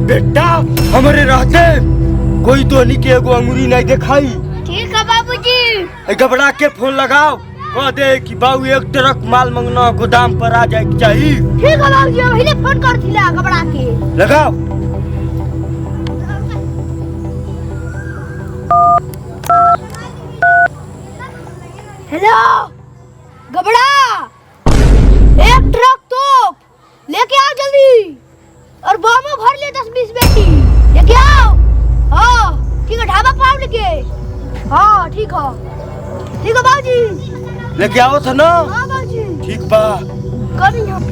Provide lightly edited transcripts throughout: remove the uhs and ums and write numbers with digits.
बेटा हमारे रहते कोई धोनी के एगो अंगुरी नहीं दिखाई। ठीक है बाबूजी। घबरा के फोन लगाओ, कह दे कि बाबू एक ट्रक माल मंगना गोदाम पर आ जाए चाहिए। ठीक है बाबूजी, पहले फोन कर दिला घबरा के। लगाओ। हेलो घबरा, एक ट्रक तोप लेके आओ जल्दी, और बम भर ले 10-20 बेटी लेके आओ। हाँ ठीक है, ढाबा पर लेके। हाँ ठीक है बाबूजी। लेके आओ था ना। हाँ बाबूजी ठीक बा। कभी हम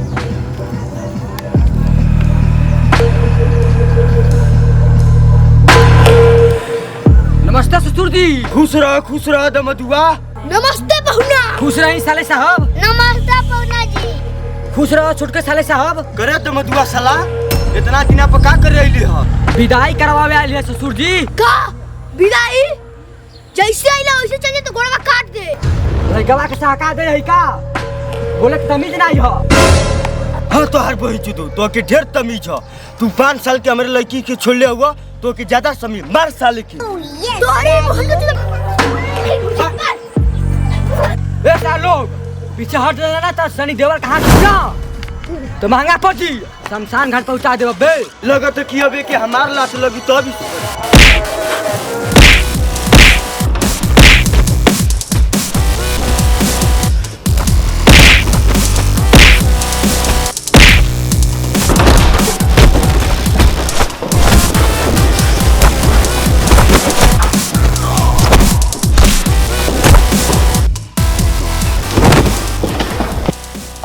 नमस्ते ससुर जी। खुश रह दमदुआ। नमस्ते बहुना। खुश रही साले साहब। नमस्ते बहुना जी। खुश रहो छोटके साले साहब। करे दमदुआ साला इतना दिन आप का कर रही है? विदाई करवावे आइल है ससुर जी। का विदाई? जैसे आइला वैसे चले तो गोड़वा काट दे। लड़कवा के सहका दे है का? बोले के तमीज नहीं हो। हाँ तो हर बही चुदो तो के ढेर तमीज हो। तू 5 साल के हमारे लड़की के छोड़ले हुआ तो के ज्यादा समय मार साले की। तोरे मोहन ए सालो पीछे हट जाना तो सनी देवल कहां जा तो महंगा पड़ी। शमशान घाट पहुंचा देब बे। लगत कि अबे के हमार लात लगी तो भी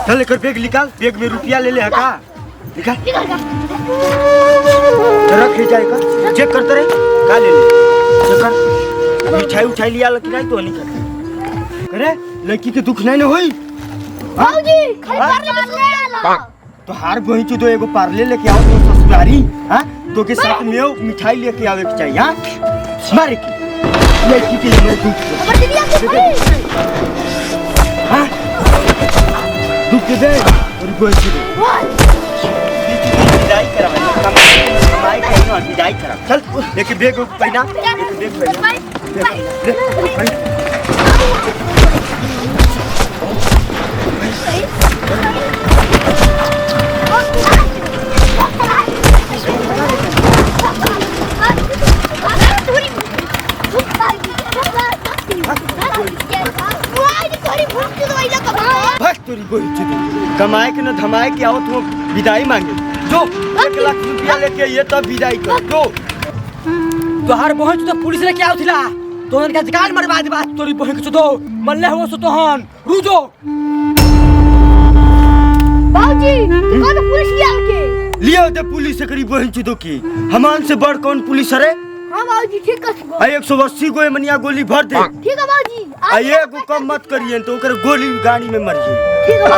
चल लेकर बैग निकाल। बैग में रुपया ले ले का निकाल। रख ले जाएगा, चेक करते रहे का ले ले। चेक कर, मिठाई उठाई लिया लेकिन नहीं तो नहीं कर। अरे लड़की के दुख नहीं न होई। बाबूजी खाली पार्ले ले आला। तो हार बही चुदो एगो पार्ले लेके आओ तो ससुरारी। हां तो के साथ में मिठाई लेके आवे के चाहिए। हां मारे की लड़की के लिए दुख खबर दिया के भाई। हां दुख दे और बही चुदो विदाई करा। कमाई कहीं और विदाई करा। चल लेके बैग पहना, बैग पहना। कमाए के न धमाए के आओ तुम विदाई मांगे जो 1 लाख रुपया लेके ये तब विदाई कर दो। तोहार बहन तो पुलिस लेके आओ थिला तो उनका जगान मरवा दे। बात तोरी बहन के तो मल्ले हो सो तोहन रुजो। बाबूजी कौन पुलिस लिया के लियो दे पुलिस से करी बहन चुदो की। हमान से बड़ कौन पुलिस है? हां बाबूजी ठीक है। आ 180 गो मनिया गोली भर दे। ठीक है बाबूजी। आ एगो कम मत करिए तो ओकर गोली गाड़ी में मर जाए। ठीक है।